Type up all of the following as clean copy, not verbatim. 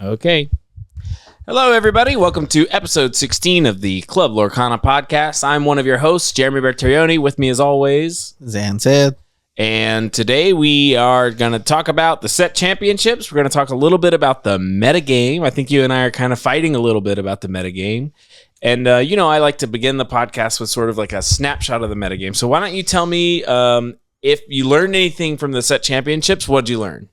Okay. Hello, everybody. Welcome to episode 16 of the Club Lorcana podcast. I'm one of your hosts, Jeremy Bertarioni. With me, as always, Syed. And today we are going to talk about the set championships. We're going to talk a little bit about the metagame. I think you and I are kind of fighting a little bit about the metagame. And, I like to begin the podcast with sort of like a snapshot of the metagame. So why don't you tell me if you learned anything from the set championships? What'd you learn?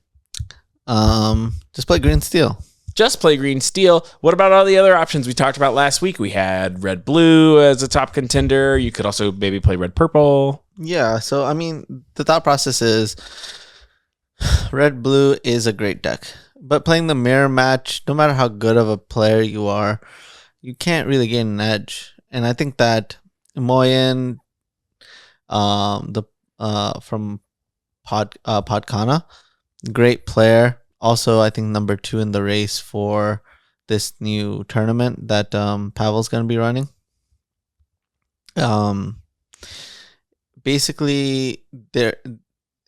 Just play green steel. Just play green steel. What about all the other options we talked about last week? We had red blue as a top contender. You could also maybe play red purple. Yeah, so I mean, the thought process is red blue is a great deck, but playing the mirror match, no matter how good of a player you are, you can't really gain an edge. And I think that Moyen, from Podkana, great player. Also, I think number 2 in the race for this new tournament that Pavel's going to be running. Basically,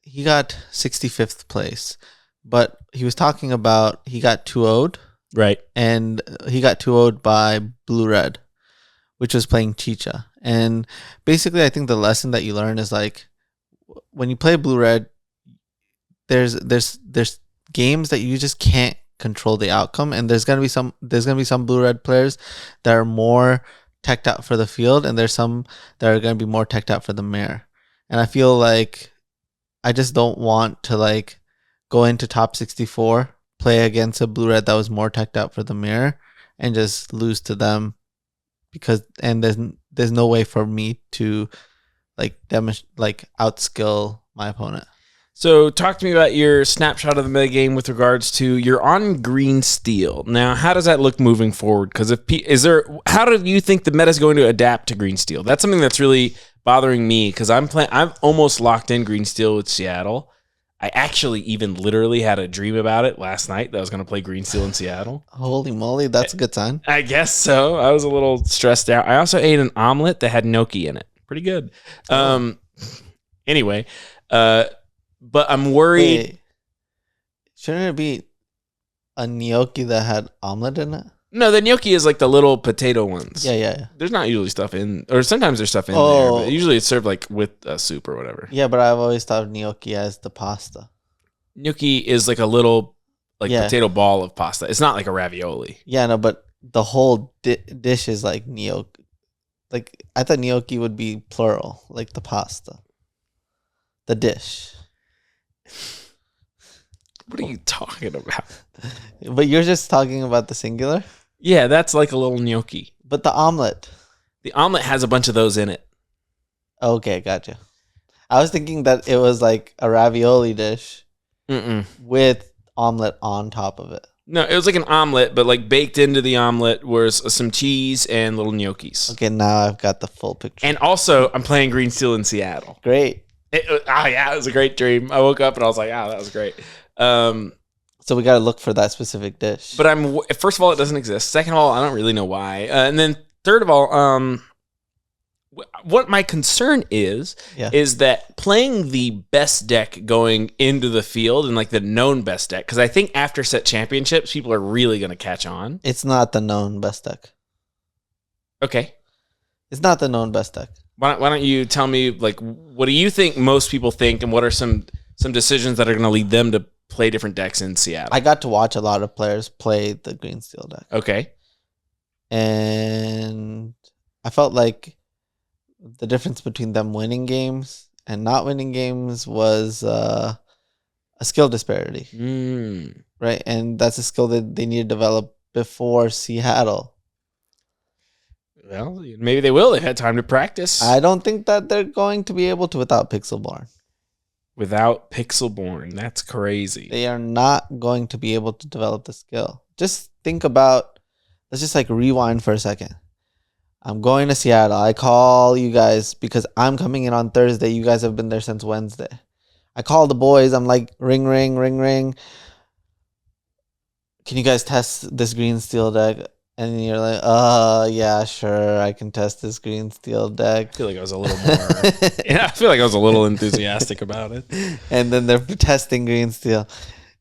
he got 65th place, but he was talking about he got 2-0'd. Right. And he got 2-0'd by Blue-Red, which was playing Chicha. And basically, I think the lesson that you learn is like, when you play Blue-Red, there's games that you just can't control the outcome, and there's gonna be some blue-red players that are more teched out for the field, and there's some that are gonna be more teched out for the mirror. And I feel like I just don't want to like go into top 64, play against a blue-red that was more teched out for the mirror, and just lose to them and there's no way for me to like outskill my opponent. So talk to me about your snapshot of the metagame with regards to you're on green steel. Now, how does that look moving forward? Because how do you think the meta is going to adapt to green steel? That's something that's really bothering me because I've almost locked in green steel with Seattle. I actually even literally had a dream about it last night that I was going to play green steel in Seattle. Holy moly, that's a good sign. I guess so. I was a little stressed out. I also ate an omelet that had gnocchi in it. Pretty good. Anyway, but I'm worried. Wait, shouldn't it be a gnocchi that had omelet in it? No, the gnocchi is like the little potato ones. Yeah. There's not usually stuff in, or sometimes there's stuff in there, but usually it's served like with a soup or whatever. Yeah, but I've always thought of gnocchi as the pasta. Gnocchi is like a little potato ball of pasta. It's not like a ravioli. Yeah, no, but the whole dish is like gnocchi. Like, I thought gnocchi would be plural, like the pasta. The dish. What are you talking about? But you're just talking about the singular? Yeah, that's like a little gnocchi. But the omelet. The omelet has a bunch of those in it. Okay, gotcha. I was thinking that it was like a ravioli dish with omelet on top of it. No, it was like an omelet, but like baked into the omelet was some cheese and little gnocchis. Okay, now I've got the full picture. And also, I'm playing green steel in Seattle. Great. It was a great dream. I woke up and I was like, that was great. So we got to look for that specific dish. But first of all, it doesn't exist. Second of all, I don't really know why. And then third of all, what my concern is that playing the best deck going into the field and like the known best deck, because I think after set championships, people are really going to catch on. It's not the known best deck. Okay. It's not the known best deck. Why don't you tell me, like, what do you think most people think, and what are some decisions that are going to lead them to play different decks in Seattle? I got to watch a lot of players play the green steel deck. Okay. And I felt like the difference between them winning games and not winning games was a skill disparity. Right? And that's a skill that they need to develop before Seattle. Well, maybe they will. They've had time to practice. I don't think that they're going to be able to without Pixelborn. Without Pixelborn, that's crazy. They are not going to be able to develop the skill. Just think about, let's just like rewind for a second. I'm going to Seattle. I call you guys because I'm coming in on Thursday. You guys have been there since Wednesday. I call the boys. I'm like, ring, ring, ring, ring. Can you guys test this green steel deck? And you're like, yeah, sure, I can test this green steel deck. I feel like I was a little more... I feel like I was a little enthusiastic about it. And then they're testing green steel.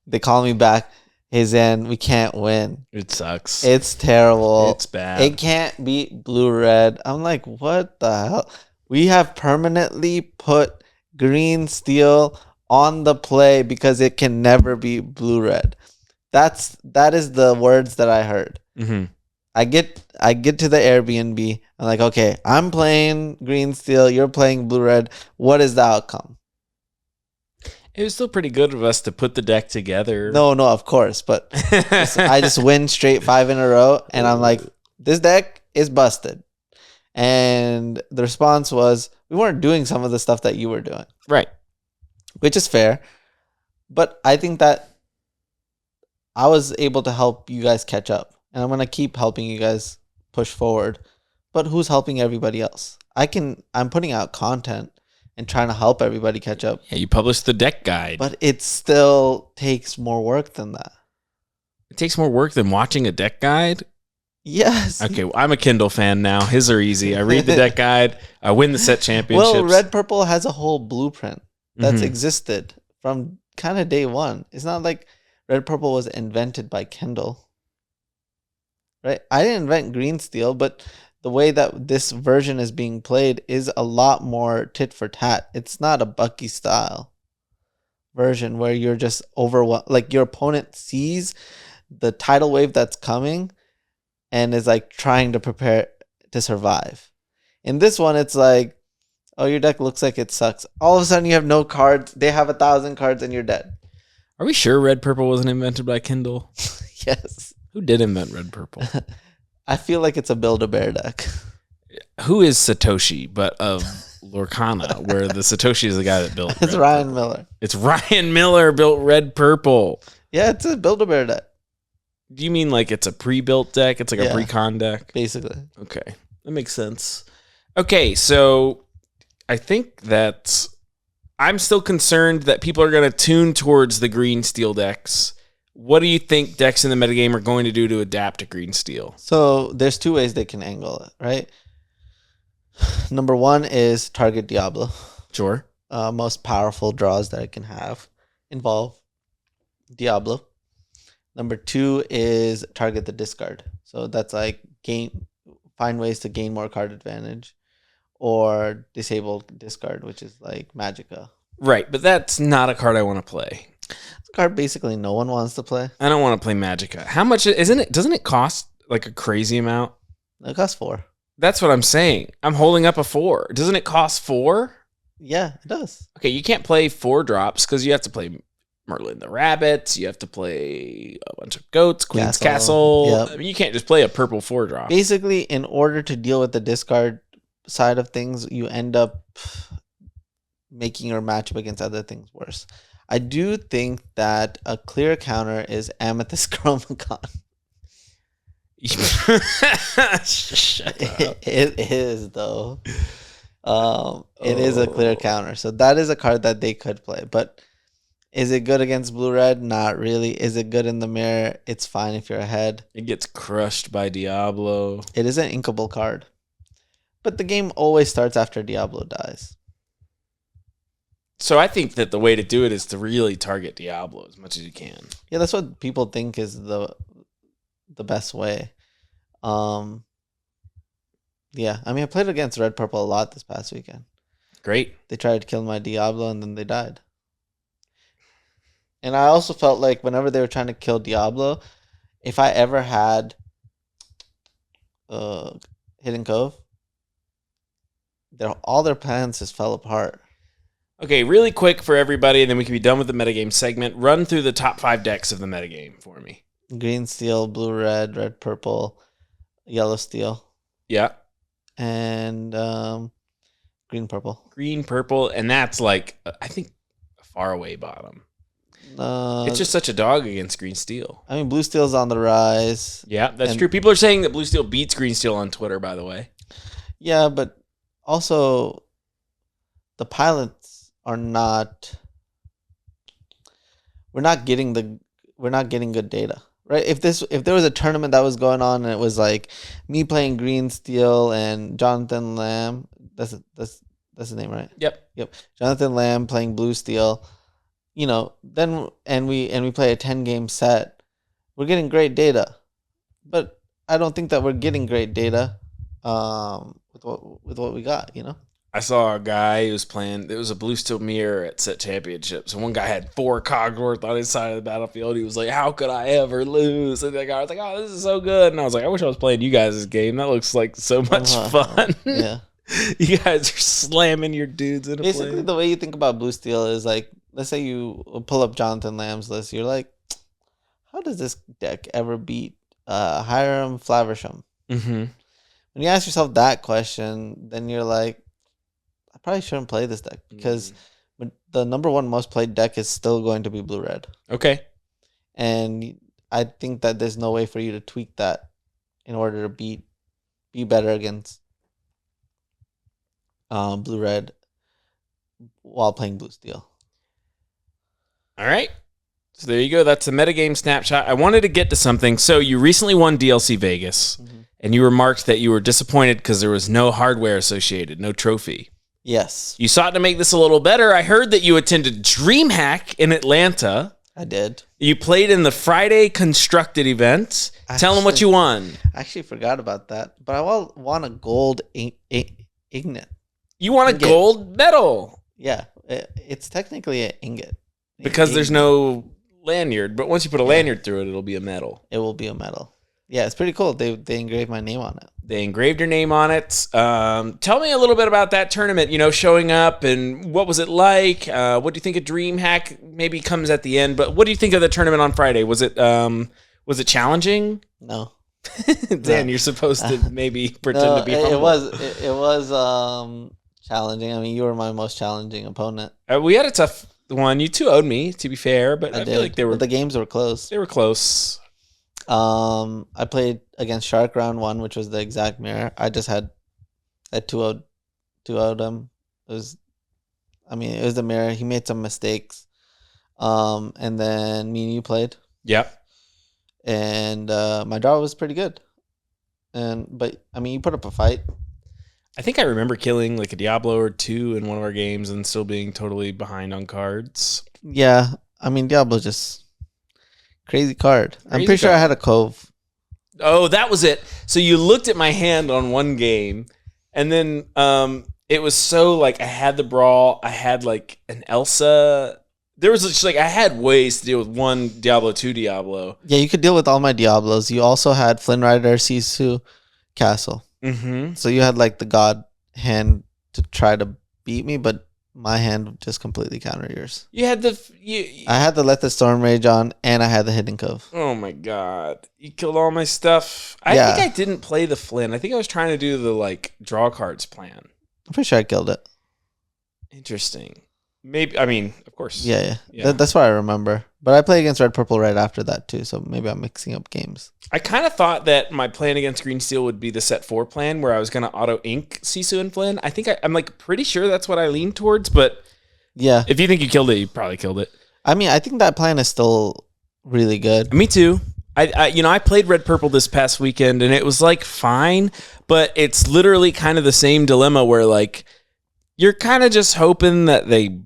They call me back. Hey Zan, we can't win. It sucks. It's terrible. It's bad. It can't beat blue red. I'm like, what the hell? We have permanently put green steel on the play because it can never be blue red. That is the words that I heard. Mm-hmm. I get to the Airbnb. I'm like, okay, I'm playing green steel. You're playing blue red. What is the outcome? It was still pretty good of us to put the deck together. No, of course, but I just win straight 5 in a row, and I'm like, this deck is busted. And the response was, we weren't doing some of the stuff that you were doing. Right. Which is fair. But I think that I was able to help you guys catch up. And I'm going to keep helping you guys push forward. But who's helping everybody else? I'm putting out content and trying to help everybody catch up. Yeah, you published the deck guide. But it still takes more work than that. It takes more work than watching a deck guide? Yes. Okay, well, I'm a Kindle fan now. His are easy. I read the deck guide. I win the set championships. Well, Red Purple has a whole blueprint that's existed from kind of day one. It's not like Red Purple was invented by Kindle. Right? I didn't invent Green Steel, but the way that this version is being played is a lot more tit for tat. It's not a Bucky style version where you're just overwhelmed. Like your opponent sees the tidal wave that's coming and is like trying to prepare to survive. In this one, it's like, oh, your deck looks like it sucks. All of a sudden, you have no cards. They have 1,000 cards and you're dead. Are we sure Red Purple wasn't invented by Kindle? Yes. Who did invent Red Purple? I feel like it's a Build-A-Bear deck. Who is Satoshi but of Lorcana, where the Satoshi is the guy that built It's Red Ryan Purple. Miller. It's Ryan Miller built Red Purple. Yeah, it's a Build-A-Bear deck. Do you mean like it's a pre-built deck? It's like Yeah. a pre-con deck? Basically. Okay. That makes sense. Okay, so I think that I'm still concerned that people are going to tune towards the green steel decks. What do you think decks in the metagame are going to do to adapt to green steel? So there's two ways they can angle it, right? Number one is target Diablo. Sure. Most powerful draws that it can have involve Diablo. Number two is target the discard. So that's like find ways to gain more card advantage, or disable discard, which is like Magicka. Right, but that's not a card I want to play. It's a card basically no one wants to play. I don't want to play Magicka. How much isn't it? Doesn't it cost like a crazy amount? It costs 4. That's what I'm saying. I'm holding up a 4. Doesn't it cost 4? Yeah, it does. Okay, you can't play 4 drops because you have to play Merlin the Rabbits. You have to play a bunch of goats, Queen's Castle. Yep. I mean, you can't just play a purple 4 drop. Basically, in order to deal with the discard side of things, you end up making your matchup against other things worse. I do think that a clear counter is Amethyst Chromacon. Shut up. It is, though. It is a clear counter. So that is a card that they could play. But is it good against blue-red? Not really. Is it good in the mirror? It's fine if you're ahead. It gets crushed by Diablo. It is an inkable card. But the game always starts after Diablo dies. So I think that the way to do it is to really target Diablo as much as you can. Yeah, that's what people think is the best way. Yeah, I mean, I played against Red Purple a lot this past weekend. Great. They tried to kill my Diablo and then they died. And I also felt like whenever they were trying to kill Diablo, if I ever had Hidden Cove, all their plans just fell apart. Okay, really quick for everybody, and then we can be done with the metagame segment. Run through the top 5 decks of the metagame for me. Green Steel, Blue Red, Red Purple, Yellow Steel. Yeah. And Green Purple. Green, purple, and that's like, I think, a faraway bottom. It's just such a dog against Green Steel. I mean, Blue Steel's on the rise. Yeah, that's true. People are saying that Blue Steel beats Green Steel on Twitter, by the way. Yeah, but also the pilots are not. We're not getting good data, right? If there was a tournament that was going on and it was like me playing Green Steel and Jonathan Lamb, that's the name, right? Yep. Jonathan Lamb playing Blue Steel, then and we play a 10-game set. we're getting great data, but I don't think that we're getting great data with what we got. I saw a guy who was playing. There was a blue steel mirror at set championships, and one guy had 4 Cogsworth on his side of the battlefield. He was like, "How could I ever lose?" And the guy was like, "Oh, this is so good." And I was like, "I wish I was playing you guys' game. That looks like so much fun." Yeah. You guys are slamming your dudes in a Basically, plane. the way you think about blue steel is like, let's say you pull up Jonathan Lamb's list. You're like, how does this deck ever beat Hiram Flaversham? Mm-hmm. When you ask yourself that question, then you're like, I probably shouldn't play this deck because the number one most played deck is still going to be blue red. Okay. And I think that there's no way for you to tweak that in order to be better against blue red while playing blue steel. All right. So there you go. That's a metagame snapshot. I wanted to get to something. So you recently won DLC Vegas, and you remarked that you were disappointed because there was no hardware associated, no trophy. Yes. You sought to make this a little better. I heard that you attended DreamHack in Atlanta. I did. You played in the Friday Constructed event. Tell them what you won. I actually forgot about that, but I won a gold ingot. You won a gold medal. Yeah, it's technically an ingot. Because there's no lanyard, but once you put a lanyard through it, it'll be a medal. It will be a medal. Yeah, it's pretty cool. They engraved my name on it. They engraved your name on it. Tell me a little bit about that tournament, showing up and what was it like? What do you think of DreamHack? Maybe comes at the end, but what do you think of the tournament on Friday? Was it challenging? No. Dan, you're supposed to maybe pretend to be humble. It was challenging. I mean, you were my most challenging opponent. We had a tough one. You two owed me, to be fair, but I feel like the games were close. They were close. I played against Shark round 1, which was the exact mirror. I just had 2-0'd him. It was the mirror. He made some mistakes. And then me and you played. Yep. And my draw was pretty good. But you put up a fight. I think I remember killing like a Diablo or 2 in one of our games and still being totally behind on cards. Yeah. Diablo's just crazy card. I'm pretty sure I had a Cove. Oh, that was it. So you looked at my hand on one game, and then it was so like I had the Brawl, I had like an Elsa. There was just like I had ways to deal with one Diablo, 2 Diablo. Yeah, you could deal with all my Diablos. You also had Flynn Rider, Sisu, Castle. Mm-hmm. So you had like the God hand to try to beat me, but my hand just completely countered yours. You had I had to let the Storm Rage on, and I had the Hidden Cove. Oh my god! You killed all my stuff. I think I didn't play the Flynn. I think I was trying to do the like draw cards plan. I'm pretty sure I killed it. Interesting. Maybe of course. Yeah. That's what I remember. But I played against Red Purple right after that too, so maybe I'm mixing up games. I kind of thought that my plan against Green Steel would be the set 4 plan where I was going to auto ink Sisu and Flynn. I think I'm like pretty sure that's what I leaned towards, but yeah. If you think you killed it, you probably killed it. I think that plan is still really good. Me too. I played Red Purple this past weekend and it was like fine, but it's literally kind of the same dilemma where like you're kind of just hoping that they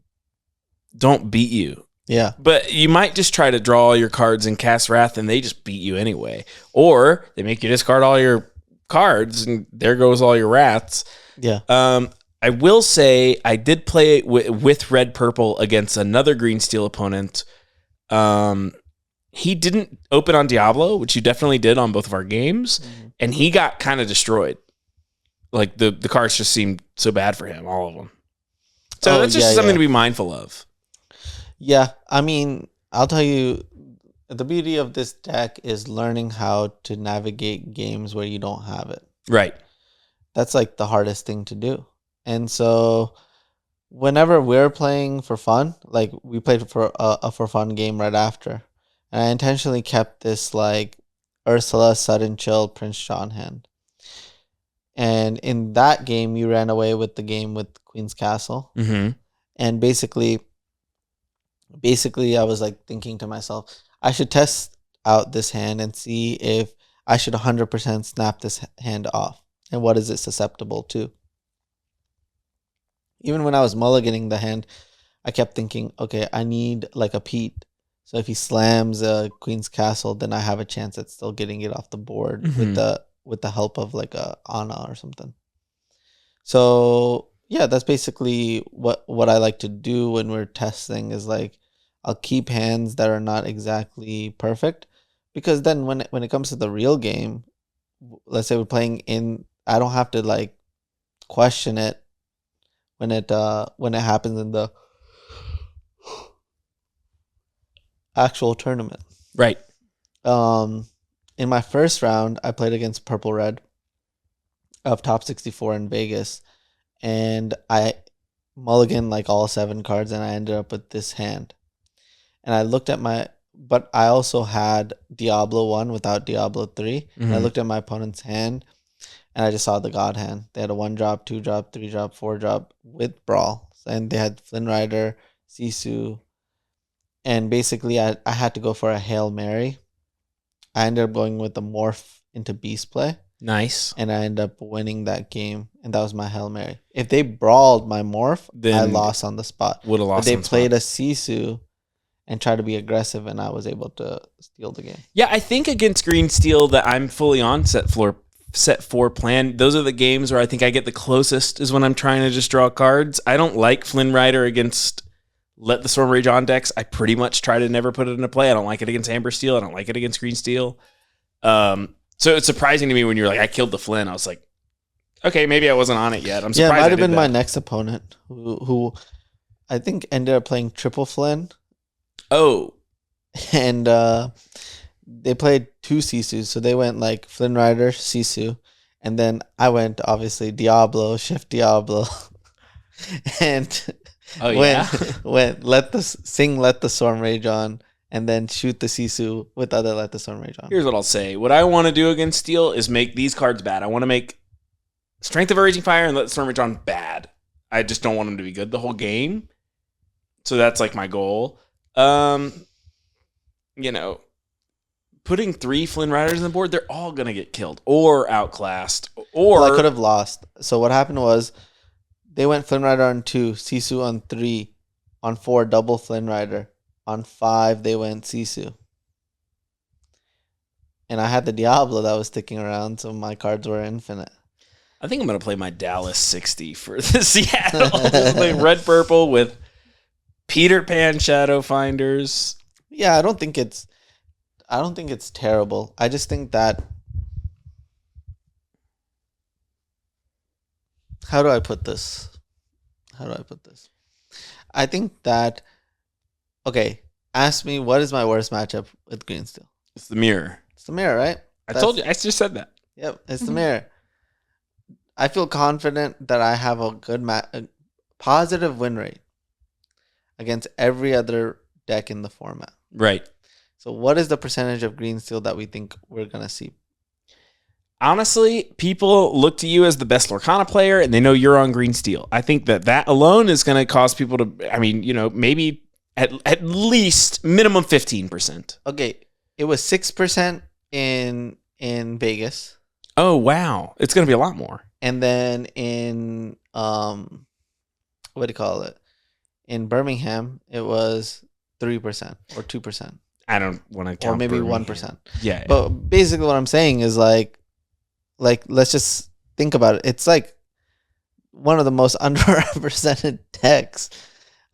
don't beat you. Yeah. But you might just try to draw all your cards and cast Wrath and they just beat you anyway. Or they make you discard all your cards and there goes all your Wraths. Yeah. I will say I did play with Red Purple against another Green Steel opponent. He didn't open on Diablo, which you definitely did on both of our games, and he got kind of destroyed. Like the cards just seemed so bad for him, all of them. So that's just something to be mindful of. Yeah, I'll tell you, the beauty of this deck is learning how to navigate games where you don't have it. Right. That's like the hardest thing to do. And so whenever we're playing for fun, like we played for a for fun game right after, and I intentionally kept this like Ursula, Sudden Chill, Prince John hand. And in that game, you ran away with the game with Queen's Castle. Mm-hmm. And basically, I was like thinking to myself, I should test out this hand and see if I should 100% snap this hand off. And what is it susceptible to? Even when I was mulliganing the hand, I kept thinking, okay, I need like a Pete So if he slams Queen's Castle, then I have a chance at still getting it off the board with the help of like a Ana or something. So yeah, that's basically what I like to do when we're testing is like I'll keep hands that are not exactly perfect, because then when it comes to the real game, let's say we're playing in, I don't have to like question it when it happens in the actual tournament. Right. In my first round, I played against Purple Red of Top 64 in Vegas, and I mulliganed like all 7 cards, and I ended up with this hand. And I looked at but I also had Diablo 1 without Diablo 3. And I looked at my opponent's hand, and I just saw the God hand. They had a 1-drop, 2-drop, 3-drop, 4-drop with Brawl. And they had Flynn Rider, Sisu. And basically, I had to go for a Hail Mary. I ended up going with the Morph into Beast Play. Nice. And I ended up winning that game. And that was my Hail Mary. If they brawled my Morph, then I lost on the spot. Would have lost. But they played a Sisu and tried to be aggressive, and I was able to steal the game. Yeah, I think against Green Steel that I'm fully on set 4 plan. Those are the games where I think I get the closest is when I'm trying to just draw cards. I don't like Flynn Rider against Let the Storm Rage on decks. I pretty much try to never put it into play. I don't like it against Amber Steel. I don't like it against Green Steel. So it's surprising to me when you're like, I killed the Flynn. I was like, okay, maybe I wasn't on it yet. I'm surprised. Yeah, it might have been my next opponent who I think ended up playing triple Flynn. Oh. And they played 2 Sisus. So they went like Flynn Rider, Sisu. And then I went, obviously, Diablo, Shift Diablo. And went Let the Storm Rage on, and then shoot the Sisu with other Let the Storm Rage on. Here's what I'll say. What I want to do against Steel is make these cards bad. I want to make Strength of a Raging Fire and Let the Storm Rage on bad. I just don't want them to be good the whole game. So that's like my goal. Putting 3 Flynn Riders on the board, they're all going to get killed or outclassed. Or I could have lost. So what happened was they went Flynn Rider on 2, Sisu on 3, on 4, double Flynn Rider. On 5, they went Sisu. And I had the Diablo that was sticking around, so my cards were infinite. I think I'm going to play my Dallas 60 for the Seattle. Play red-purple with Peter Pan Shadow Finders. Yeah, I don't think it's terrible. I just think that, how do I put this? I think that, okay, ask me what is my worst matchup with Green Steel. It's the mirror. It's the mirror, right? I told you. I just said that. Yep, it's the mirror. I feel confident that I have a good a positive win rate against every other deck in the format. Right. So what is the percentage of Green Steel that we think we're going to see? Honestly, people look to you as the best Lorcana player, and they know you're on Green Steel. I think that alone is going to cause people to, maybe at least minimum 15%. Okay, it was 6% in Vegas. Oh, wow. It's going to be a lot more. And then in, what do you call it? In Birmingham, it was 3% or 2%. I don't want to count. Or maybe Birmingham. 1%. Yeah. But basically what I'm saying is like let's just think about it. It's like one of the most underrepresented decks.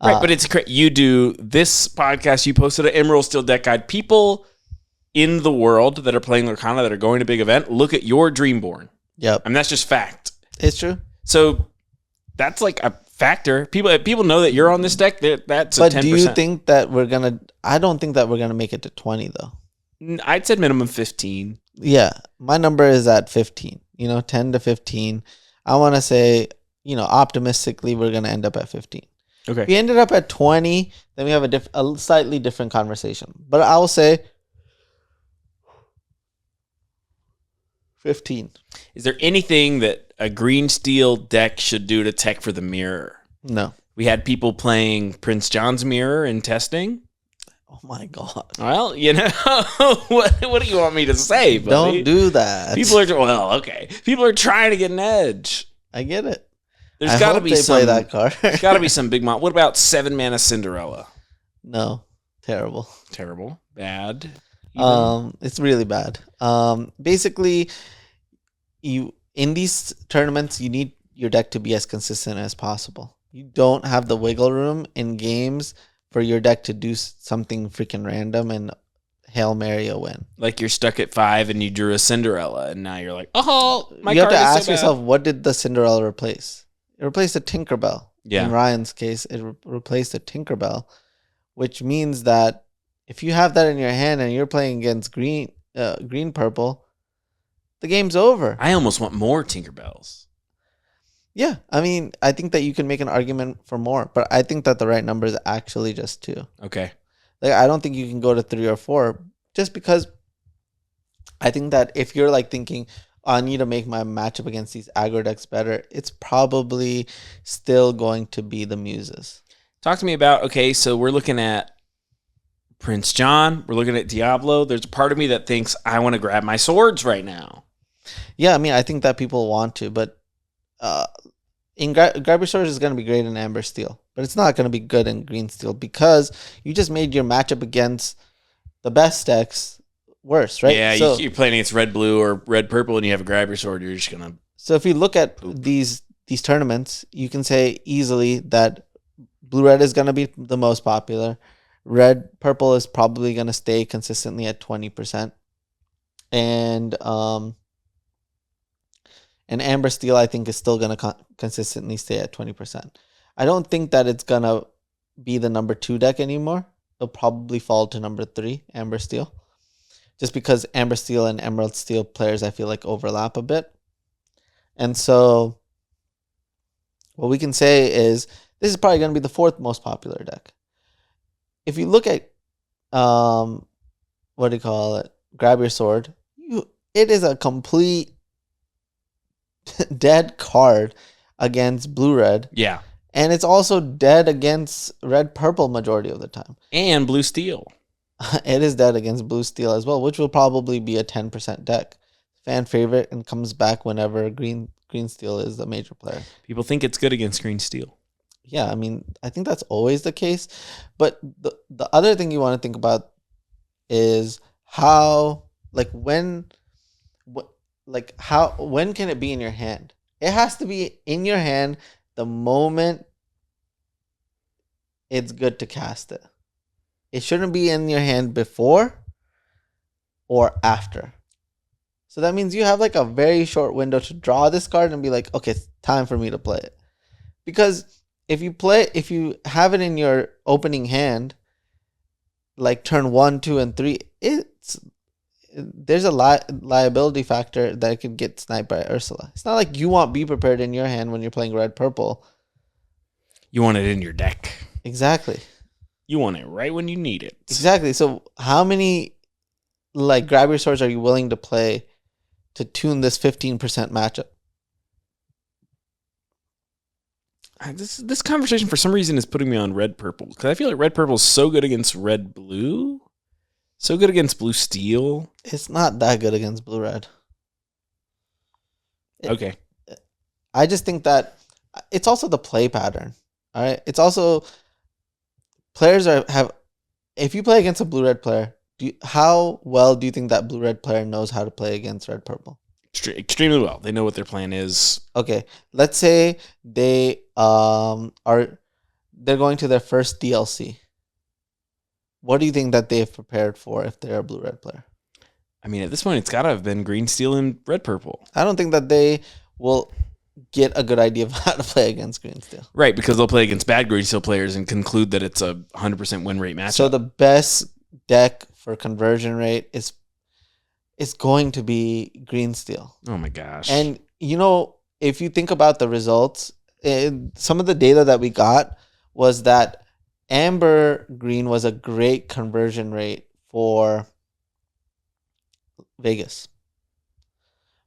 Right, but it's you do this podcast, you posted an Emerald Steel deck guide. People in the world that are playing Lorcana that are going to big event, look at your Dreamborn. Yep. I mean, that's just fact. It's true. So that's like a factor. People know that you're on this deck. That's but 10%. Do you think that I don't think that we're gonna make it to 20 though. I'd said minimum 15. Yeah, my number is at 15. 10 to 15. I want to say, optimistically, we're gonna end up at 15. Okay. If we ended up at 20, then we have a slightly different conversation. But I will say 15. Is there anything that a Green Steel deck should do to tech for the mirror? No. We had people playing Prince John's mirror in testing. Oh my God. Well, what do you want me to say, buddy? Don't do that. People are trying to get an edge. I get it. There's got to be some play that card. There's got to be some big what about 7-mana Cinderella? No. Terrible. Terrible. Bad. Even. It's really bad. Basically, you in these tournaments, you need your deck to be as consistent as possible. You don't have the wiggle room in games for your deck to do something freaking random and Hail Mary a win. Like you're stuck at 5 and you drew a Cinderella, and now you're like, oh, my you have card to is ask so yourself, bad. what did the Cinderella replace? It replaced a Tinkerbell. Yeah. In Ryan's case, it replaced a Tinkerbell, which means that if you have that in your hand and you're playing against green purple, the game's over. I almost want more Tinkerbells. Yeah, I mean, I think that you can make an argument for more, but I think that the right number is actually just 2. Okay. Like, I don't think you can go to 3 or 4, just because I think that if you're like thinking, I need to make my matchup against these aggro decks better, it's probably still going to be the Muses. Talk to me about, okay, so we're looking at Prince John, we're looking at Diablo. There's a part of me that thinks I want to grab my swords right now. Yeah, I mean, I think that people want to, but Grab Your Swords is going to be great in Amber Steel, but it's not going to be good in Green Steel because you just made your matchup against the best decks worse, right? Yeah, so, you're playing against red blue or red purple, and you have a grab your sword. You're just gonna. So if you look at these tournaments, you can say easily that blue red is going to be the most popular. Red purple is probably going to stay consistently at 20%, and Amber Steel, I think, is still going to consistently stay at 20%. I don't think that it's going to be the number 2 deck anymore. It'll probably fall to number 3, Amber Steel. Just because Amber Steel and Emerald Steel players, I feel like, overlap a bit. And so what we can say is this is probably going to be the 4th most popular deck. If you look at, what do you call it? Grab Your Sword. It is a complete dead card against blue-red. Yeah. And it's also dead against red-purple majority of the time. And blue steel. It is dead against blue steel as well, which will probably be a 10% deck. Fan favorite and comes back whenever green steel is the major player. People think it's good against green steel. Yeah, I mean, I think that's always the case. But the other thing you want to think about is how, like, when can it be in your hand? It has to be in your hand the moment it's good to cast it. It shouldn't be in your hand before or after. So that means you have like a very short window to draw this card and be like, okay, it's time for me to play it. Because if you have it in your opening hand, like turn 1, 2, and 3, there's a liability factor that it could get sniped by Ursula. It's not like you want Be Prepared in your hand when you're playing red purple. You want it in your deck. Exactly. You want it right when you need it. Exactly. So how many like Grab Your Swords are you willing to play to tune this 15% matchup? This conversation for some reason is putting me on red purple because I feel like red purple is so good against red blue, so good against blue steel. It's not that good against blue red. Okay. I just think that it's also the play pattern. All right. It's also players have. If you play against a blue red player, how well do you think that blue red player knows how to play against red purple? Extremely well. They know what their plan is. Okay, let's say they're going to their first DLC. What do you think that they've prepared for if they're a blue red player? I mean, at this point, it's got to have been green steel and red purple. I don't think that they will get a good idea of how to play against green steel. Right, because they'll play against bad green steel players and conclude that it's a 100% win rate matchup. So the best deck for conversion rate is going to be green steel. Oh my gosh. And if you think about the results, some of the data that we got was that amber green was a great conversion rate for Vegas.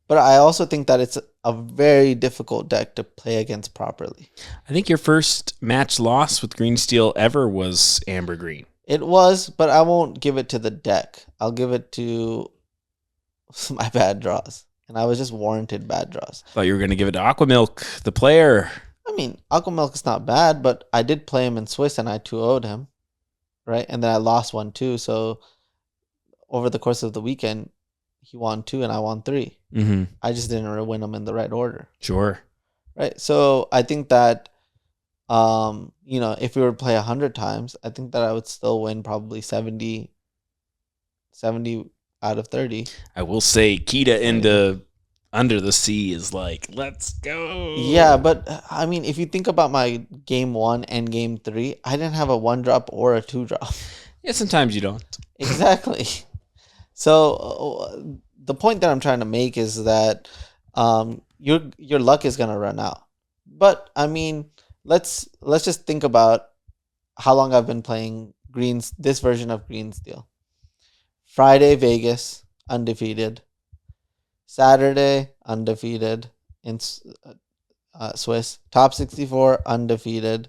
But I also think that it's a very difficult deck to play against properly. I think your first match loss with green steel ever was amber green. It was, but I won't give it to the deck. I'll give it to my bad draws. And I was just warranted bad draws. Thought you were going to give it to Aquamilk, the player. I mean, Aquamilk is not bad, but I did play him in Swiss and I 2-0'd him. right? And then I lost one too. So over the course of the weekend, he won 2 and I won 3. Mm-hmm. I just didn't win them in the right order, Sure. right? So I think that, if we were to play 100 times, I think that I would still win probably 70 out of 30. I will say Kita into Under the Sea is like, let's go. Yeah, but I mean, if you think about my game 1 and game 3, I didn't have a 1-drop or a 2-drop. Yeah, sometimes you don't. Exactly. So the point that I'm trying to make is that your luck is gonna run out. But I mean, let's just think about how long I've been playing this version of Green Steel. Friday, Vegas, undefeated. Saturday, undefeated in Swiss. Top 64, undefeated.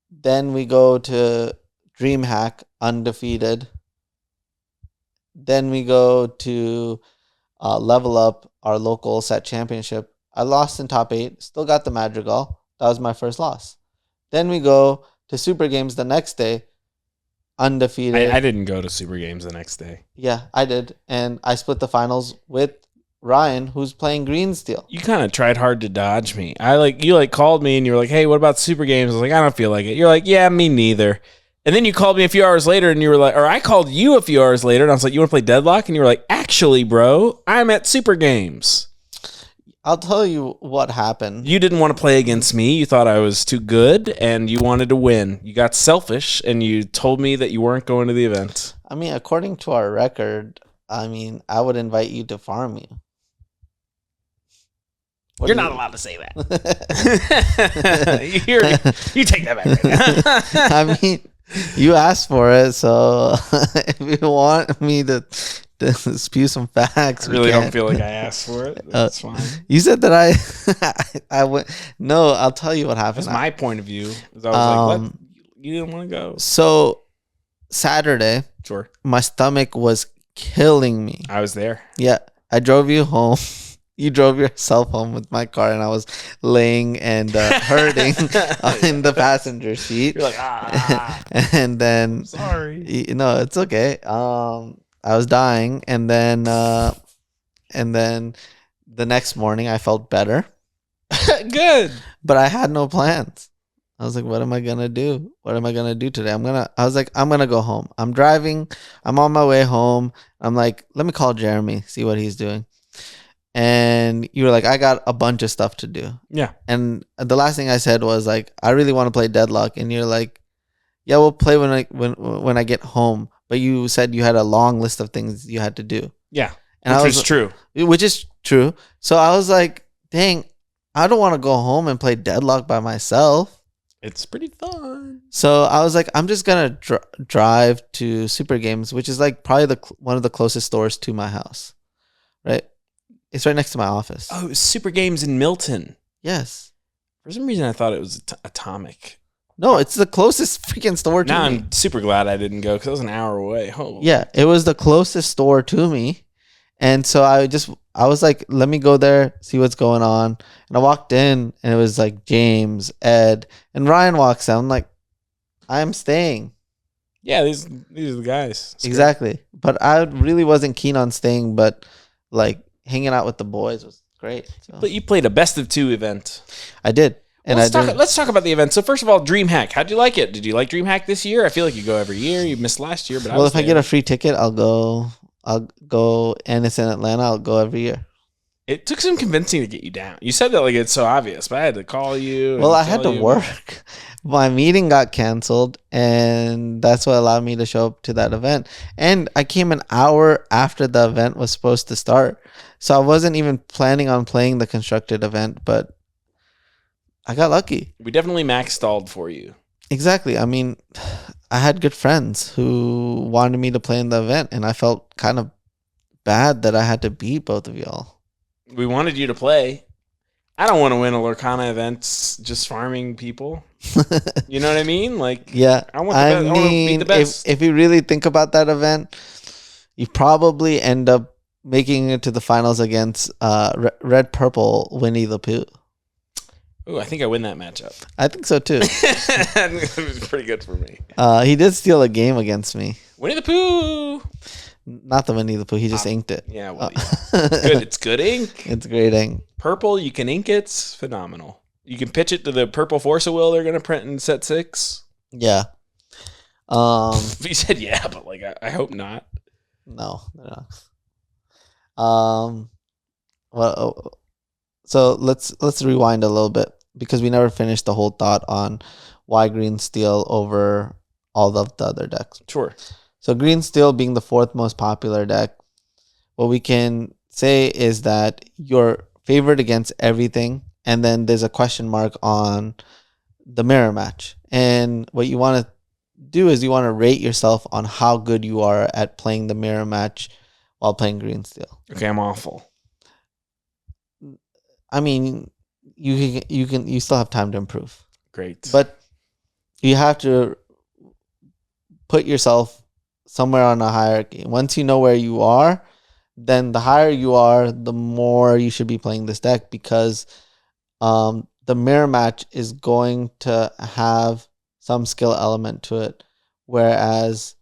Then we go to DreamHack, undefeated. Then we go to Level Up, our local set championship. I lost in top 8, still got the Madrigal. That was my first loss. Then we go to Super Games the next day, undefeated. I didn't go to Super Games the next day. Yeah, I did. And I split the finals with Ryan, who's playing Green Steel. You kind of tried hard to dodge me. You called me and you were like, hey, what about Super Games? I was like, I don't feel like it. You're like, yeah, me neither. And then you called me a few hours later and you were like, or I called you a few hours later and I was like, you want to play Deadlock? And you were like, actually, bro, I'm at Super Games. I'll tell you what happened. You didn't want to play against me. You thought I was too good and you wanted to win. You got selfish and you told me that you weren't going to the event. I mean, according to our record, I would invite you to farm you. You're not allowed to say that. You take that back right now. I mean, you asked for it, so if you want me to spew some facts, I really don't feel like I asked for it. That's fine. You said that I went. No, I'll tell you what happened. That's my point of view. I was like, you didn't want to go. So Saturday, sure, my stomach was killing me. I was there. Yeah, I drove you home. You drove yourself home with my car, and I was laying and hurting in the passenger seat. You're like, and then sorry. No, it's okay. I was dying, and then the next morning I felt better. Good. But I had no plans. I was like, what am I gonna do? What am I gonna do today? I'm gonna go home. I'm driving. I'm on my way home. I'm like, let me call Jeremy, see what he's doing. And you were like, I got a bunch of stuff to do. Yeah. And the last thing I said was like, I really want to play Deadlock. And you're like, yeah, we'll play when I get home. But you said you had a long list of things you had to do. Yeah. And which is true. Which is true. So I was like, dang, I don't want to go home and play Deadlock by myself. It's pretty fun. So I was like, I'm just going to drive to Super Games, which is like probably one of the closest stores to my house. Right? It's right next to my office. Oh, it was Super Games in Milton. Yes. For some reason, I thought it was Atomic. No, it's the closest freaking store to me. Now I'm super glad I didn't go because it was an hour away. Oh. Yeah, it was the closest store to me. And so I was like, let me go there, see what's going on. And I walked in and it was like James, Ed, and Ryan walks in. I'm like, I'm staying. Yeah, these are the guys. It's exactly. Great. But I really wasn't keen on staying, but like hanging out with the boys was great. So. But you played a best of 2 event. I did. And let's talk about the event. So first of all, DreamHack. How'd you like it? Did you like DreamHack this year? I feel like you go every year. You missed last year, but if I get a free ticket, I'll go. And it's in Atlanta. I'll go every year. It took some convincing to get you down. You said that like it's so obvious, but I had to call you. Well, I had to work. My meeting got canceled, and that's what allowed me to show up to that event. And I came an hour after the event was supposed to start. So I wasn't even planning on playing the constructed event, but I got lucky. We definitely max stalled for you. Exactly. I mean, I had good friends who wanted me to play in the event, and I felt kind of bad that I had to beat both of y'all. We wanted you to play. I don't want to win a Lorcana event just farming people. You know what I mean? Like, yeah. I want to be the best. If you really think about that event, you probably end up making it to the finals against Red Purple Winnie the Pooh. Oh, I think I win that matchup. I think so too. It was pretty good for me. He did steal a game against me. Winnie the Pooh. Not the Winnie the Pooh. He just inked it. Yeah, well, yeah. It's good. It's good ink. It's great ink. Purple, you can ink it. It's phenomenal. You can pitch it to the purple Force of Will they're going to print in set 6. Yeah. He said yeah, but like I hope not. No, they're not. Well, so let's rewind a little bit because we never finished the whole thought on why green steel over all of the other decks. Sure. So green steel being the 4th most popular deck, what we can say is that you're favored against everything, and then there's a question mark on the mirror match. And what you want to do is you want to rate yourself on how good you are at playing the mirror match while playing green steel. Okay, I'm awful. I mean, you still have time to improve. Great. But you have to put yourself somewhere on a hierarchy. Once you know where you are, then the higher you are, the more you should be playing this deck, because the mirror match is going to have some skill element to it. Whereas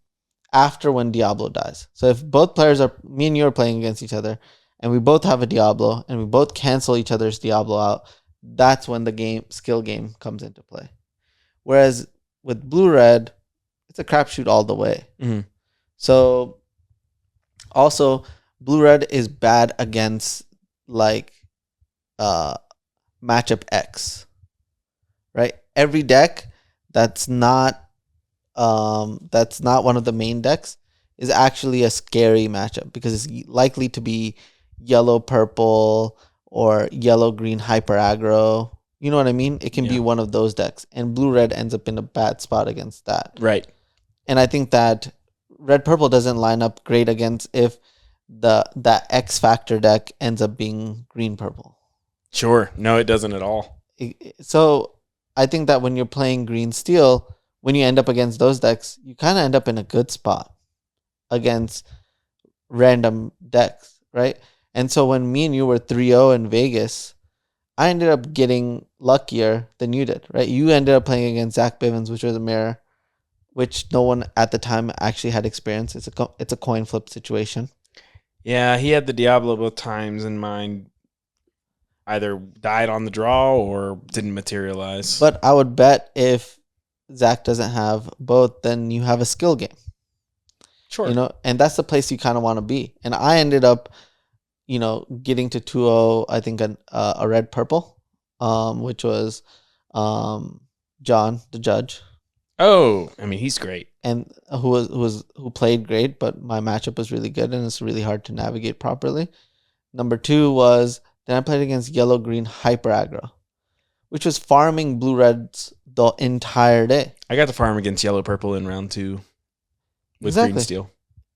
after when Diablo dies. So if both players are, me and you are playing against each other, and we both have a Diablo, and we both cancel each other's Diablo out, that's when the skill game comes into play. Whereas with blue-red, it's a crapshoot all the way. Mm-hmm. So also, blue-red is bad against like matchup X, right? Every deck that's not one of the main decks is actually a scary matchup because it's likely to be yellow purple or yellow green hyper aggro. You know what I mean? It can be one of those decks, and blue red ends up in a bad spot against that. Right. And I think that red purple doesn't line up great against if that X factor deck ends up being green purple. Sure. No, it doesn't at all. So I think that when you're playing green steel, when you end up against those decks, you kind of end up in a good spot against random decks, right? And so when me and you were 3-0 in Vegas, I ended up getting luckier than you did, right? You ended up playing against Zach Bivens, which was a mirror, which no one at the time actually had experience. It's a coin flip situation. Yeah, he had the Diablo both times, and mine either died on the draw or didn't materialize. But I would bet if Zach doesn't have both, then you have a skill game. Sure. You know, and that's the place you kind of want to be. And I ended up, getting to 2-0, I think a red purple, which was John, the judge. Oh, I mean, he's great. And who played great, but my matchup was really good and it's really hard to navigate properly. Number 2 was then I played against yellow green hyper aggro, which was farming blue reds the entire day. I got to farm against yellow purple in round 2 with green steel.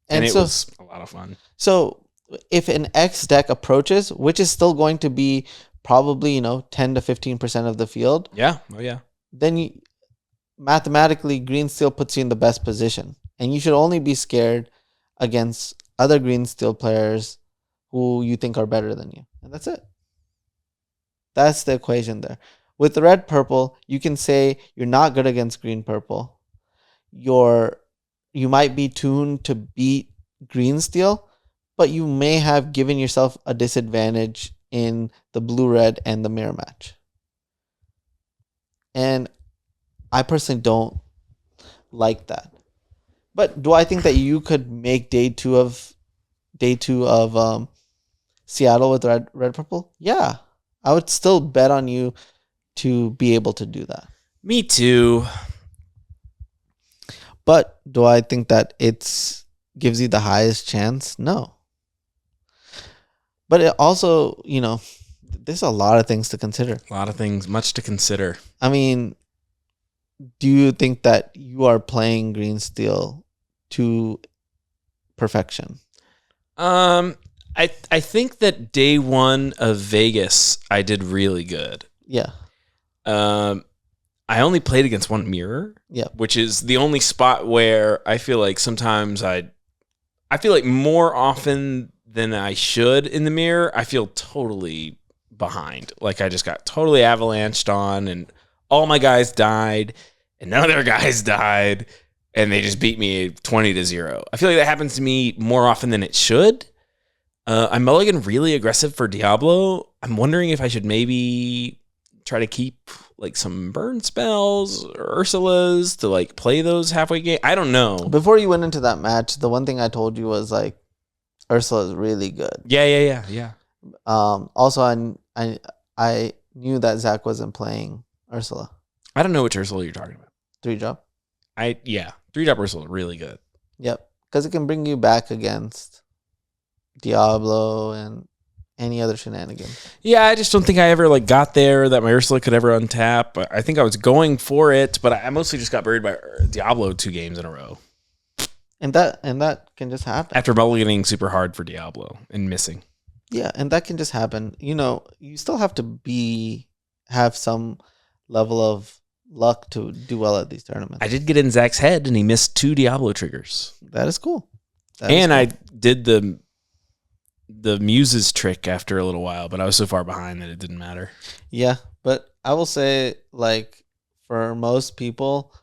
And it was a lot of fun. So if an X deck approaches, which is still going to be probably, 10 to 15% of the field. Yeah. Oh, yeah. Then mathematically, green steel puts you in the best position. And you should only be scared against other green steel players who you think are better than you. And that's it. That's the equation there. With the red purple, you can say you're not good against green purple. You might be tuned to beat green steel, but you may have given yourself a disadvantage in the blue red and the mirror match. And I personally don't like that. But do I think that you could make day two of Seattle with red purple? Yeah. I would still bet on you to be able to do that. Me too. But do I think that it gives you the highest chance? No. But it also, there's a lot of things to consider. A lot of things, much to consider. I mean, do you think that you are playing green steel to perfection? I think that day 1 of Vegas, I did really good. Yeah. I only played against one mirror. Yeah. Which is the only spot where I feel like sometimes I feel like more often than I should in the mirror, I feel totally behind. Like I just got totally avalanched on, and all my guys died, and none of their guys died, and they just beat me 20-0. I feel like that happens to me more often than it should. I'm mulligan really aggressive for Diablo. I'm wondering if I should maybe try to keep like some burn spells or Ursula's to like play those halfway game. I don't know. Before you went into that match, the one thing I told you was like Ursula is really good. Yeah. Also, I knew that Zach wasn't playing Ursula. I don't know which Ursula you're talking about. 3-drop. 3-drop Ursula, really good. Yep, because it can bring you back against Diablo and any other shenanigans. Yeah, I just don't think I ever like got there that my Ursula could ever untap. I think I was going for it, but I mostly just got buried by Diablo 2 games in a row. And that can just happen. After mulliganing super hard for Diablo and missing. Yeah, and that can just happen. You know, you still have to have some level of luck to do well at these tournaments. I did get in Zach's head and he missed 2 Diablo triggers. That is cool. I did the Muses trick after a little while, but I was so far behind that it didn't matter. Yeah, but I will say, like, for most people,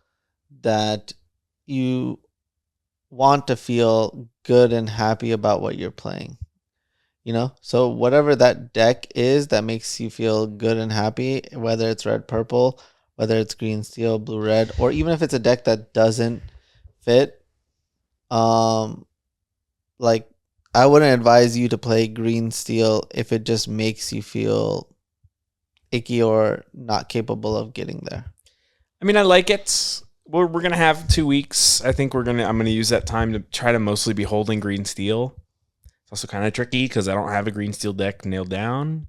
that you want to feel good and happy about what you're playing. You know? So whatever that deck is that makes you feel good and happy, whether it's red, purple, whether it's green, steel, blue, red, or even if it's a deck that doesn't fit, like, I wouldn't advise you to play green steel if it just makes you feel icky or not capable of getting there. I mean, I like it. We're gonna have 2 weeks. I think I'm gonna use that time to try to mostly be holding green steel. It's also kind of tricky because I don't have a green steel deck nailed down.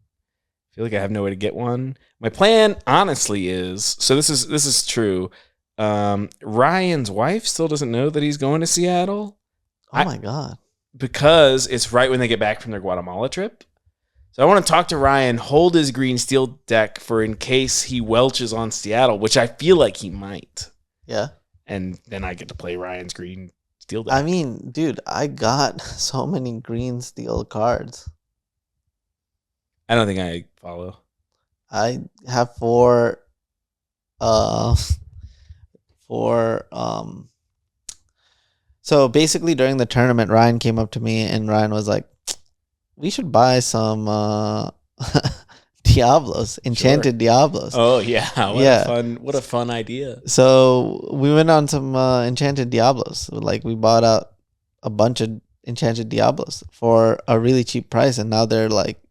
I feel like I have no way to get one. My plan, honestly, is so. This is true. Ryan's wife still doesn't know that he's going to Seattle. Oh my god. Because it's right when they get back from their Guatemala trip. So I want to talk to Ryan, hold his green steel deck for in case he welches on Seattle, which I feel like he might. Yeah. And then I get to play Ryan's green steel deck. I mean, dude, I got so many green steel cards. I don't think I follow. I have four so basically during the tournament, Ryan came up to me and Ryan was like, we should buy some Diablos, enchanted Diablos. Oh yeah. What a fun idea. So we went on some enchanted Diablos. Like we bought out a bunch of enchanted Diablos for a really cheap price, and now they're like,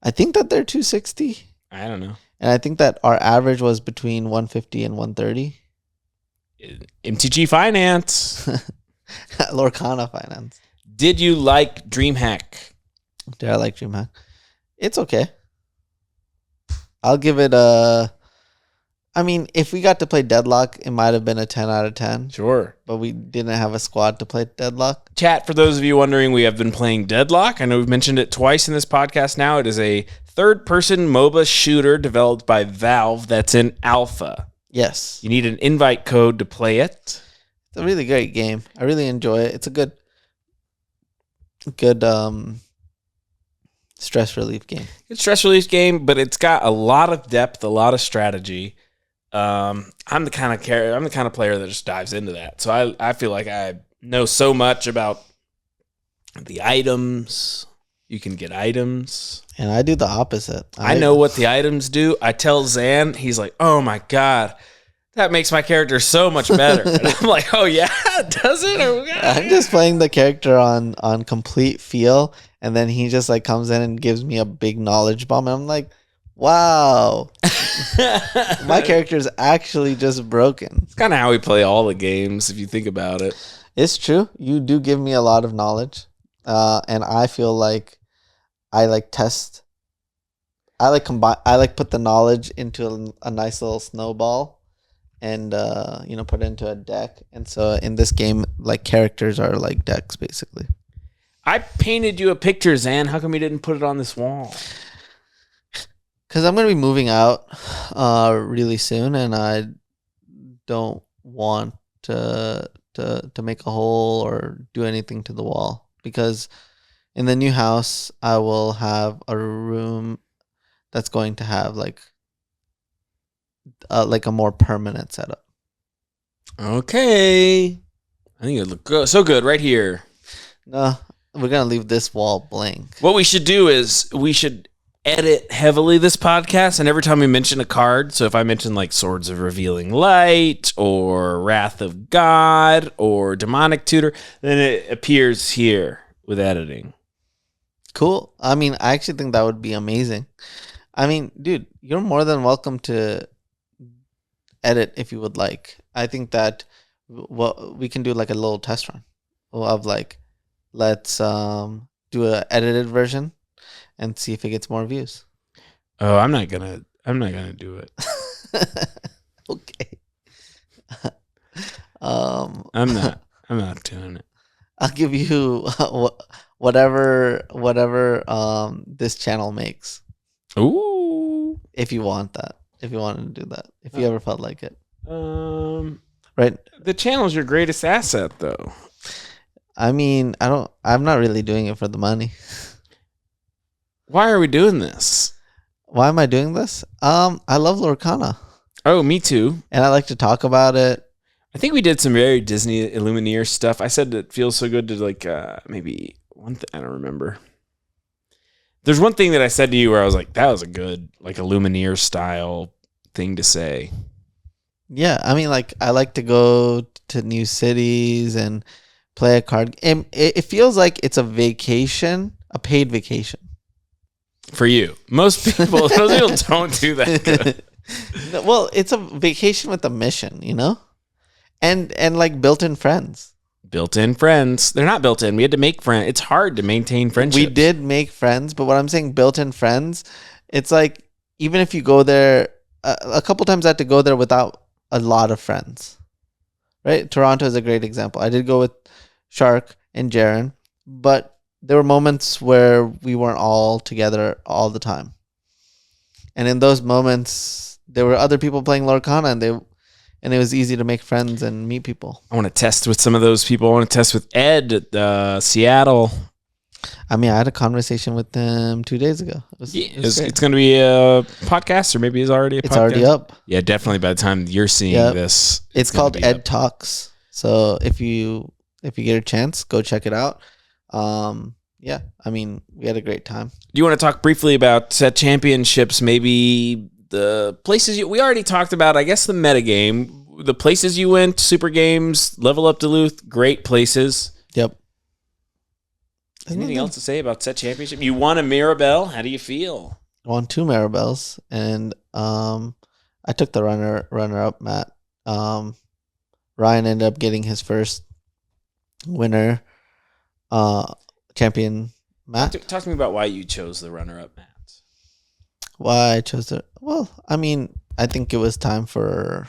I think that they're $260. I don't know. And I think that our average was between $150 and $130. MTG Finance. Lorcana Finance. Did you like DreamHack? Did I like DreamHack? It's okay. I'll give it a... I mean, if we got to play Deadlock, it might have been a 10 out of 10. Sure. But we didn't have a squad to play Deadlock. Chat, for those of you wondering, we have been playing Deadlock. I know we've mentioned it twice in this podcast now. It is a third-person MOBA shooter developed by Valve that's in alpha. Yes. You need an invite code to play it. It's a really great game. I really enjoy it. It's a good stress relief game. It's a stress relief game, but it's got a lot of depth, a lot of strategy. I'm the kind of player that just dives into that. So I feel like I know so much about the items. You can get items. And I do the opposite. I know what the items do. I tell Zan, he's like, oh my God, that makes my character so much better. And I'm like, oh yeah, does it? I'm just playing the character on complete feel, and then he just like comes in and gives me a big knowledge bomb, and I'm like, wow. My character is actually just broken. It's kind of how we play all the games, if you think about it. It's true. You do give me a lot of knowledge, and I feel like I like test. I like combine. I like put the knowledge into a nice little snowball, and put it into a deck. And so in this game, like characters are like decks, basically. I painted you a picture, Zan. How come you didn't put it on this wall? Because I'm gonna be moving out really soon, and I don't want to make a hole or do anything to the wall. Because in the new house, I will have a room that's going to have like a more permanent setup. Okay. I think it look so good right here. No, we're gonna leave this wall blank. What we should do is we should edit heavily this podcast, and every time we mention a card, so if I mention like Swords of Revealing Light or Wrath of God or Demonic Tutor, then it appears here with editing. Cool. I mean, I actually think that would be amazing. I mean, dude, you're more than welcome to edit if you would like. I think that we can do like a little test run of like, let's do a edited version and see if it gets more views. Oh, I'm not gonna do it. Okay. I'm not doing it. I'll give you whatever this channel makes. Ooh. If you want that. If you wanted to do that. If you ever felt like it. Right. The channel's your greatest asset though. I mean, I'm not really doing it for the money. Why are we doing this? Why am I doing this? I love Lorcana. Oh, me too. And I like to talk about it. I think we did some very Disney Illumineer stuff. I said it feels so good to like maybe one thing, I don't remember. There's one thing that I said to you where I was like, that was a good like Illumineer style thing to say. Yeah, I mean, like I like to go to new cities and play a card game. It feels like it's a vacation, a paid vacation. For you. Most people don't do that good. Well, it's a vacation with a mission, you know? And like built-in friends. Built-in friends. They're not built-in. We had to make friends. It's hard to maintain friendships. We did make friends, but what I'm saying, built-in friends, it's like even if you go there, a couple times I had to go there without a lot of friends. Right? Toronto is a great example. I did go with Shark and Jaren, but there were moments where we weren't all together all the time. And in those moments, there were other people playing Lorcana, and it was easy to make friends and meet people. I want to test with some of those people. I want to test with Ed at Seattle. I mean, I had a conversation with them 2 days ago. It's going to be a podcast, or maybe it's already a podcast. It's already up. Yeah, definitely by the time you're seeing this. It's called Ed Talks. So if you get a chance, go check it out. Yeah, I mean, we had a great time. Do you want to talk briefly about set championships? Maybe the places we already talked about. I guess the metagame, the places you went, Super Games, Level Up Duluth, great places. Yep. Anything else to say about set championship? You won a Mirabelle. How do you feel? I won 2 Maribels, and I took the runner up, Matt. Ryan ended up getting his first winner. Champion, Matt. Talk to me about why you chose the runner-up, Matt. Why I chose it? Well, I mean, I think it was time for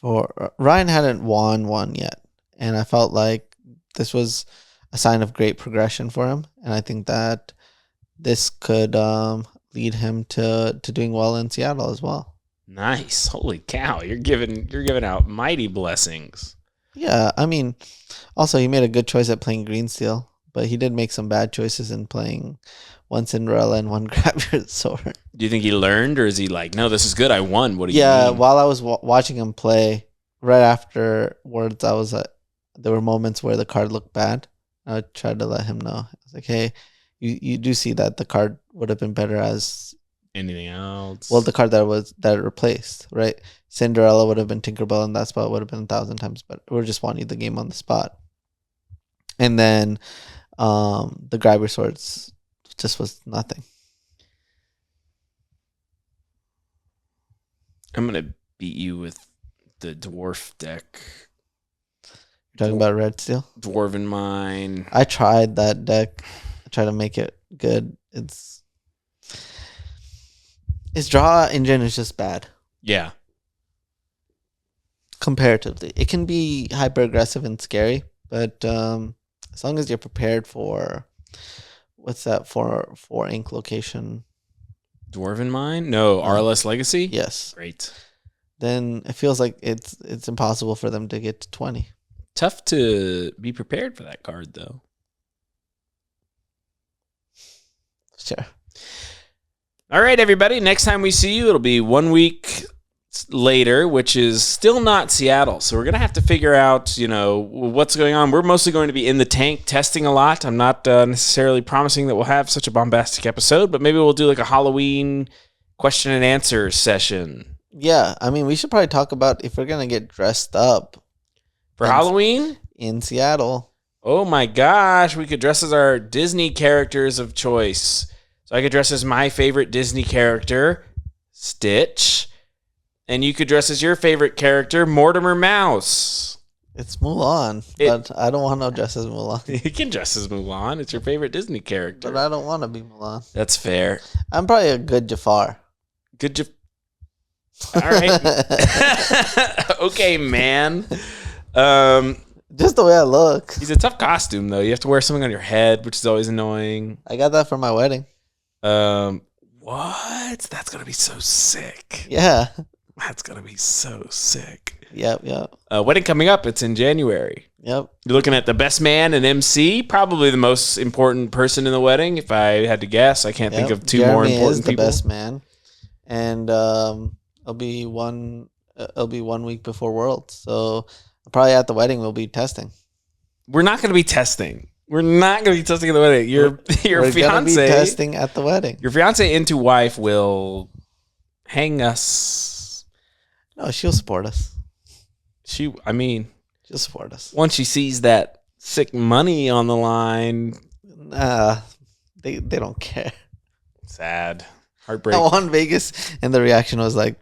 Ryan hadn't won one yet, and I felt like this was a sign of great progression for him, and I think that this could lead him to doing well in Seattle as well. Nice, holy cow! You're giving out mighty blessings. Yeah, I mean, also he made a good choice at playing Green Steel. But he did make some bad choices in playing one Cinderella and one Grab Your Sword. Do you think he learned, or is he like, no, this is good, I won? What do you mean? Yeah, while I was watching him play, right afterwards, there were moments where the card looked bad. I tried to let him know. I was like, hey, you do see that the card would have been better as anything else. Well, the card that it replaced, right? Cinderella would have been Tinkerbell, and that spot would have been 1,000 times better. We're just wanting the game on the spot. And then the Grab Your Swords just was nothing. I'm gonna beat you with the dwarf deck. You're talking about Red Steel? Dwarven Mine. I tried that deck. I tried to make it good. Its draw engine is just bad. Yeah. Comparatively. It can be hyper aggressive and scary, but as long as you're prepared for what's that for ink location? Dwarven Mine? No, RLS Legacy? Yes. Great. Then it feels like it's impossible for them to get to 20. Tough to be prepared for that card though. Sure. All right, everybody. Next time we see you, it'll be 1 week later, which is still not Seattle. So we're going to have to figure out, what's going on. We're mostly going to be in the tank testing a lot. I'm not necessarily promising that we'll have such a bombastic episode, but maybe we'll do like a Halloween question and answer session. Yeah, I mean, we should probably talk about if we're going to get dressed up. For Halloween? In Seattle. Oh my gosh, we could dress as our Disney characters of choice. So I could dress as my favorite Disney character, Stitch. And you could dress as your favorite character, Mortimer Mouse. It's Mulan, but I don't want to dress as Mulan. You can dress as Mulan. It's your favorite Disney character. But I don't want to be Mulan. That's fair. I'm probably a good Jafar. All right. Okay, man. Just the way I look. He's a tough costume, though. You have to wear something on your head, which is always annoying. I got that for my wedding. What? That's going to be so sick. Yeah. That's going to be so sick. Yep. Wedding coming up. It's in January. Yep. You're looking at the best man and MC, probably the most important person in the wedding. If I had to guess, I can't think of two Jeremy more important is the people. Best man, and it'll be 1 week before Worlds. So probably at the wedding we'll be testing. We're not going to be testing. We're not going to be testing at the wedding. Your We're fiance gonna be testing at the wedding. Your fiance into wife will hang us. No, she'll support us. She'll support us. Once she sees that sick money on the line, they don't care. Sad, heartbreak. I won Vegas, and the reaction was like,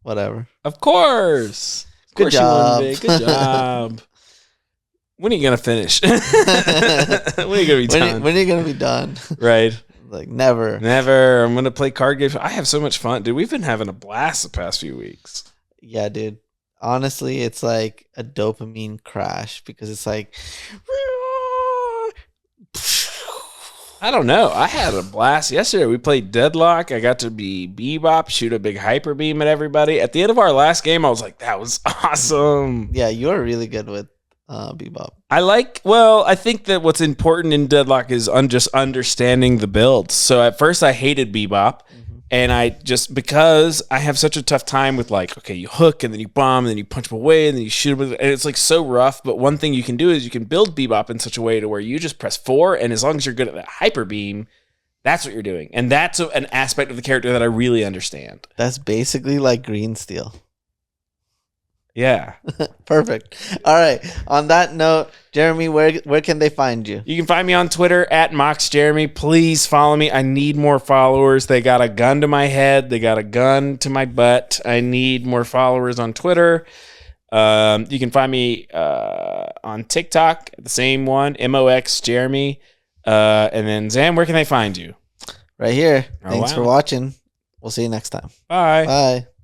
whatever. Of course. Good job. Good job. When are you gonna finish? When are you gonna be done? When are you gonna be done? Right. Like never. I'm gonna play card games. I have so much fun, dude. We've been having a blast the past few weeks. Yeah, dude. Honestly, it's like a dopamine crash because it's like, I don't know. I had a blast yesterday. We played Deadlock. I got to be Bebop, shoot a big hyper beam at everybody. At the end of our last game, I was like, that was awesome. Yeah, you're really good with Bebop. I think that what's important in Deadlock is just understanding the builds. So at first I hated Bebop. And because I have such a tough time with like, okay, you hook and then you bomb and then you punch them away and then you shoot them. And it's like so rough. But one thing you can do is you can build Bebop in such a way to where you just press 4. And as long as you're good at that hyper beam, that's what you're doing. And that's an aspect of the character that I really understand. That's basically like Green Steel. Yeah. Perfect. All right. On that note, Jeremy, where can they find you? You can find me on Twitter at MoxJeremy. Please follow me. I need more followers. They got a gun to my head. They got a gun to my butt. I need more followers on Twitter. You can find me on TikTok, the same one, MOXJeremy. And then, Zam, where can they find you? Right here. Thanks for watching. We'll see you next time. Bye. Bye.